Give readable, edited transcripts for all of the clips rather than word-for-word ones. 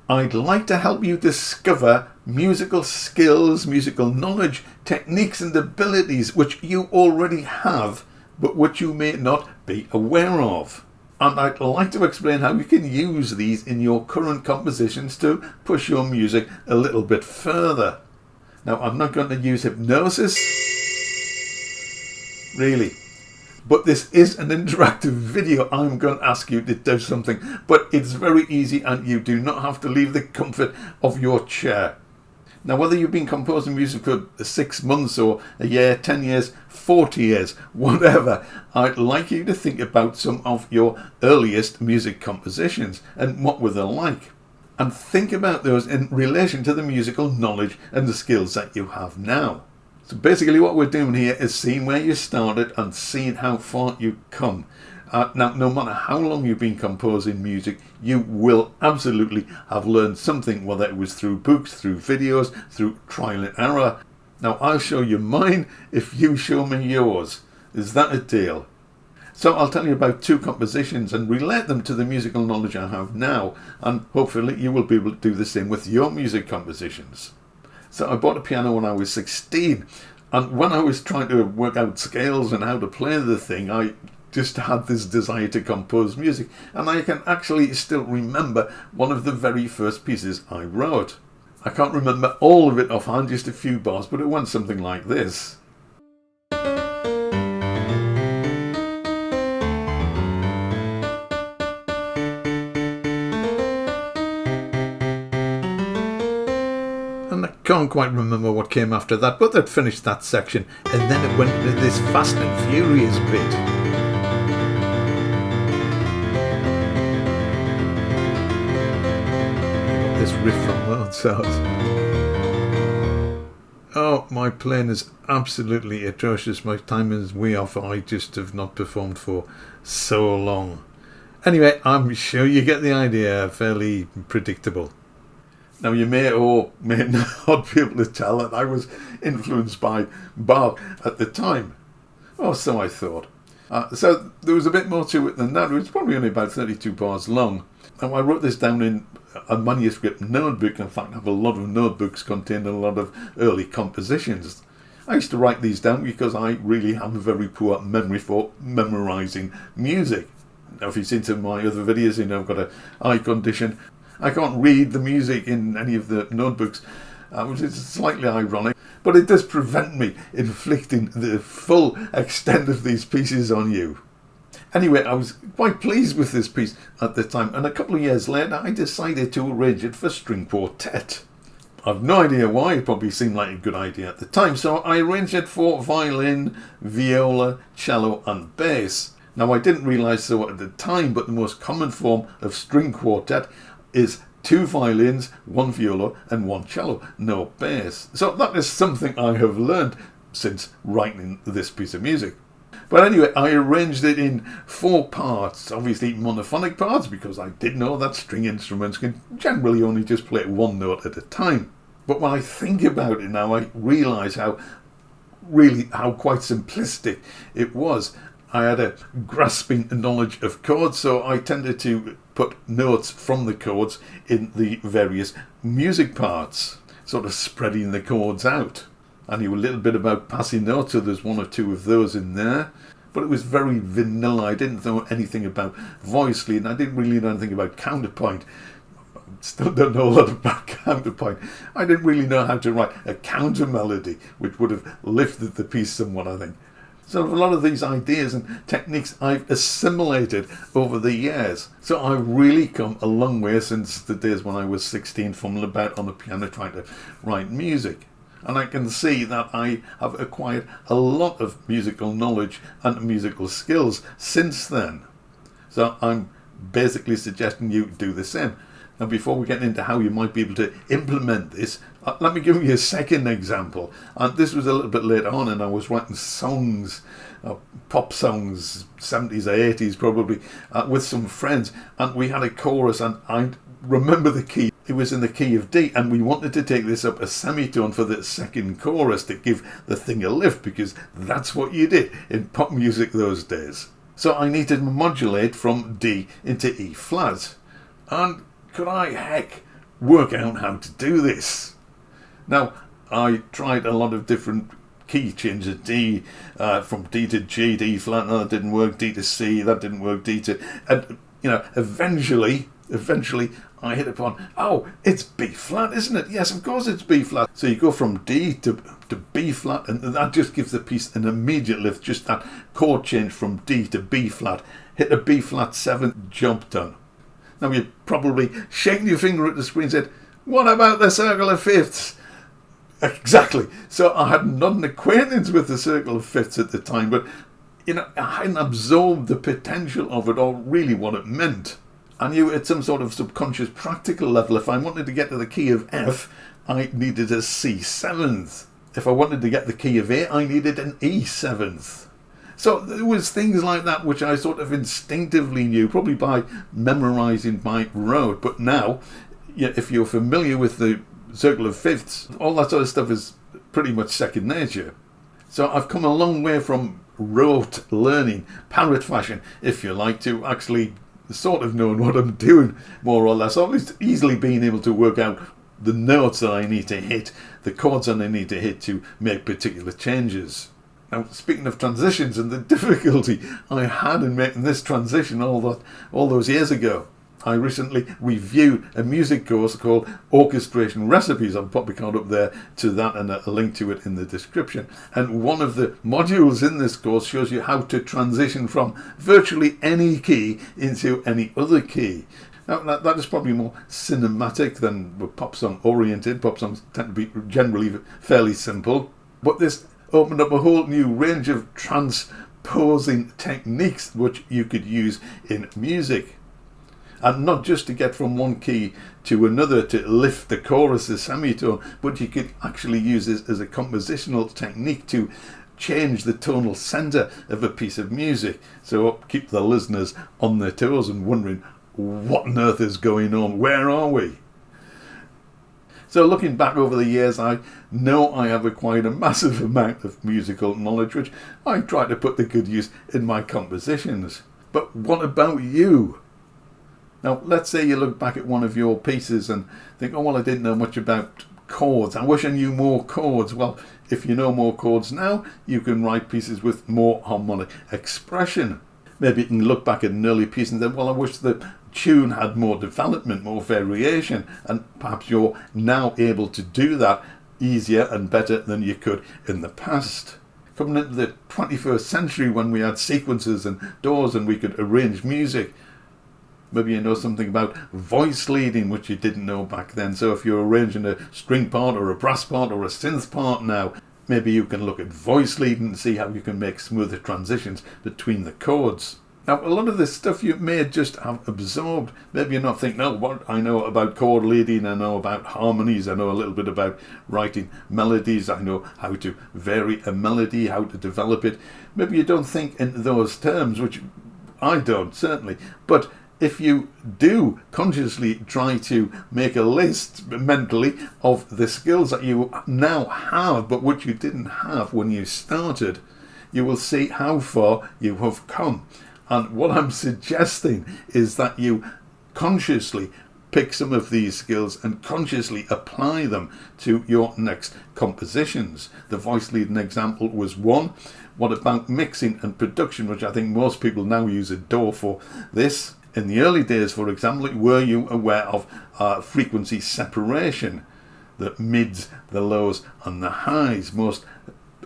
I'd like to help you discover musical skills, musical knowledge, techniques and abilities which you already have, but which you may not be aware of. And I'd like to explain how you can use these in your current compositions to push your music a little bit further. Now, I'm not going to use hypnosis, really. But this is an interactive video. I'm going to ask you to do something, but it's very easy and you do not have to leave the comfort of your chair. Now, whether you've been composing music for 6 months or a year, 10 years, 40 years, whatever, I'd like you to think about some of your earliest music compositions and what were they like. And think about those in relation to the musical knowledge and the skills that you have now. So basically what we're doing here is seeing where you started and seeing how far you've come. Now, no matter how long you've been composing music, you will absolutely have learned something, whether it was through books, through videos, through trial and error. Now, I'll show you mine if you show me yours. Is that a deal? So I'll tell you about 2 compositions and relate them to the musical knowledge I have now, and hopefully you will be able to do the same with your music compositions. So I bought a piano when I was 16, and when I was trying to work out scales and how to play the thing, I just had this desire to compose music, and I can actually still remember one of the very first pieces I wrote. I can't remember all of it offhand, just a few bars, but it went something like this. Can't quite remember what came after that, but that finished that section, and then it went into this fast and furious bit. This riff from Mozart. Oh, my playing is absolutely atrocious. My timing is way off. I just have not performed for so long. Anyway, I'm sure you get the idea. Fairly predictable. Now, you may or may not be able to tell that I was influenced by Bach at the time. Or so I thought. So there was a bit more to it than that. It was probably only about 32 bars long. And I wrote this down in a manuscript notebook. In fact, I have a lot of notebooks containing a lot of early compositions. I used to write these down because I really have a very poor memory for memorising music. Now, if you've seen some of my other videos, you know I've got an eye condition. I can't read the music in any of the notebooks, which is slightly ironic, but it does prevent me inflicting the full extent of these pieces on you. Anyway, I was quite pleased with this piece at the time, and a couple of years later I decided to arrange it for string quartet. I've no idea why. It probably seemed like a good idea at the time, so I arranged it for violin, viola, cello and bass. Now, I didn't realise so at the time, but the most common form of string quartet is 2 violins, 1 viola and 1 cello, no bass. So that is something I have learned since writing this piece of music. But anyway, I arranged it in 4 parts, obviously monophonic parts, because I did know that string instruments can generally only just play 1 note at a time. But when I think about it now, I realise how quite simplistic it was. I had a grasping knowledge of chords, so I tended to put notes from the chords in the various music parts, sort of spreading the chords out. I knew a little bit about passing notes, so there's 1 or 2 of those in there, but it was very vanilla. I didn't know anything about voice lead, and I didn't really know anything about counterpoint. Still don't know a lot about counterpoint. I didn't really know how to write a counter melody, which would have lifted the piece somewhat, I think. So a lot of these ideas and techniques I've assimilated over the years. So I've really come a long way since the days when I was 16, fumbling about on the piano trying to write music. And I can see that I have acquired a lot of musical knowledge and musical skills since then. So I'm basically suggesting you do the same. Now, before we get into how you might be able to implement this, let me give you a second example. And this was a little bit later on, and I was writing songs, pop songs, 70s or 80s probably, with some friends. And we had a chorus, and I remember the key. It was in the key of D, and we wanted to take this up a semitone for the second chorus to give the thing a lift, because that's what you did in pop music those days. So I needed to modulate from D into E flat. And could I, heck, work out how to do this. Now, I tried a lot of different key changes. D, from D to G, D flat, no, that didn't work. D to C, that didn't work. D to, and eventually I hit upon, oh, it's B flat, isn't it? Yes, of course it's B flat. So you go from D to B flat, and that just gives the piece an immediate lift. Just that chord change from D to B flat. Hit a B flat 7, job done. Now you're probably shaking your finger at the screen and said, what about the circle of fifths? Exactly. So I had not an acquaintance with the circle of fifths at the time, but I hadn't absorbed the potential of it or really what it meant. I knew at some sort of subconscious practical level, if I wanted to get to the key of F, I needed a C7th. If I wanted to get the key of A, I needed an E7th. So there was things like that which I sort of instinctively knew, probably by memorising by rote. But now, if you're familiar with the circle of fifths, all that sort of stuff is pretty much second nature. So I've come a long way from rote learning, parrot fashion, if you like, to actually sort of knowing what I'm doing, more or less. Always easily being able to work out the notes that I need to hit, the chords that I need to hit to make particular changes. Now, speaking of transitions and the difficulty I had in making this transition all those years ago, I recently reviewed a music course called Orchestration Recipes. I'll pop a card up there to that and a link to it in the description. And one of the modules in this course shows you how to transition from virtually any key into any other key. Now, that is probably more cinematic than pop song oriented. Pop songs tend to be generally fairly simple. But this opened up a whole new range of transposing techniques which you could use in music. And not just to get from one key to another to lift the chorus, the semitone, but you could actually use this as a compositional technique to change the tonal centre of a piece of music. So keep the listeners on their toes and wondering, what on earth is going on? Where are we? So looking back over the years, I know I have acquired a massive amount of musical knowledge, which I try to put to good use in my compositions. But what about you? Now, let's say you look back at one of your pieces and think, oh, well, I didn't know much about chords. I wish I knew more chords. Well, if you know more chords now, you can write pieces with more harmonic expression. Maybe you can look back at an early piece and think, well, I wish the tune had more development, more variation, and perhaps you're now able to do that easier and better than you could in the past. Coming into the 21st century, when we had sequences and doors and we could arrange music, maybe you know something about voice leading, which you didn't know back then. So if you're arranging a string part or a brass part or a synth part now, maybe you can look at voice leading and see how you can make smoother transitions between the chords. Now, a lot of this stuff you may just have absorbed. Maybe you're not thinking, no, what I know about chord leading, I know about harmonies, I know a little bit about writing melodies, I know how to vary a melody, how to develop it. Maybe you don't think in those terms, which I don't, certainly. But if you do consciously try to make a list mentally of the skills that you now have, but which you didn't have when you started, you will see how far you have come. And what I'm suggesting is that you consciously pick some of these skills and consciously apply them to your next compositions. The voice leading example was one. What about mixing and production, which I think most people now use a DAW for this? In the early days, for example, were you aware of frequency separation? The mids, the lows and the highs. Most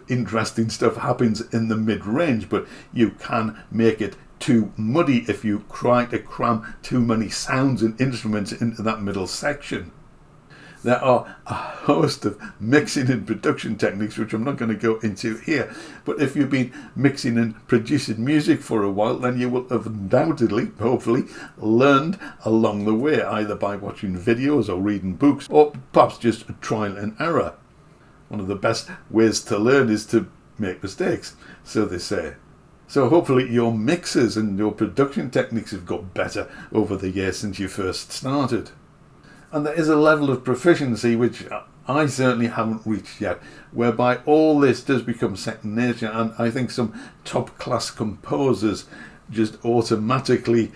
interesting stuff happens in the mid-range, but you can make it too muddy if you try to cram too many sounds and instruments into that middle section. There are a host of mixing and production techniques which I'm not going to go into here, but if you've been mixing and producing music for a while, then you will have undoubtedly, hopefully, learned along the way, either by watching videos or reading books, or perhaps just trial and error. One of the best ways to learn is to make mistakes, so they say. So hopefully your mixes and your production techniques have got better over the years since you first started. And there is a level of proficiency which I certainly haven't reached yet, whereby all this does become second nature, and I think some top class composers just automatically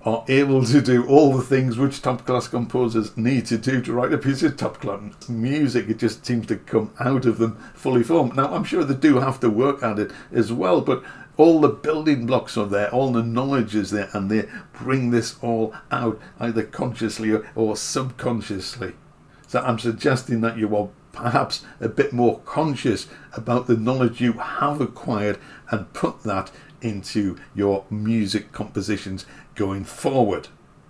are able to do all the things which top-class composers need to do to write a piece of top-class music. It just seems to come out of them fully formed. Now, I'm sure they do have to work at it as well, but all the building blocks are there, all the knowledge is there, and they bring this all out, either consciously or subconsciously. So I'm suggesting that you are perhaps a bit more conscious about the knowledge you have acquired and put that into your music compositions going forward.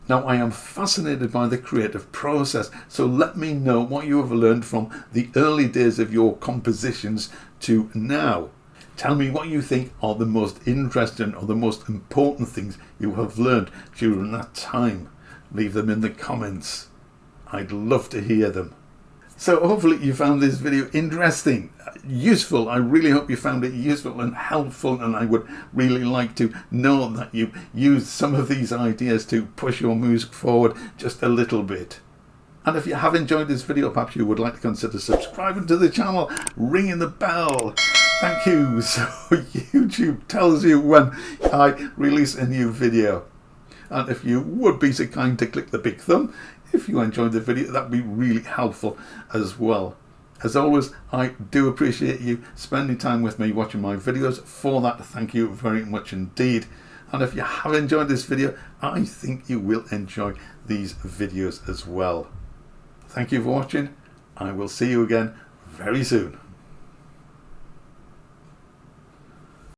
Now, I am fascinated by the creative process, so let me know what you have learned from the early days of your compositions to now. Tell me what you think are the most interesting or the most important things you have learned during that time. Leave them in the comments. I'd love to hear them. So hopefully you found this video interesting, useful. I really hope you found it useful and helpful, and I would really like to know that you used some of these ideas to push your music forward just a little bit. And if you have enjoyed this video, perhaps you would like to consider subscribing to the channel, ringing the bell. Thank you. So YouTube tells you when I release a new video. And if you would be so kind to click the big thumb if you enjoyed the video, that'd be really helpful as well. As always, I do appreciate you spending time with me watching my videos. For that, thank you very much indeed. And if you have enjoyed this video, I think you will enjoy these videos as well. Thank you for watching. I will see you again very soon.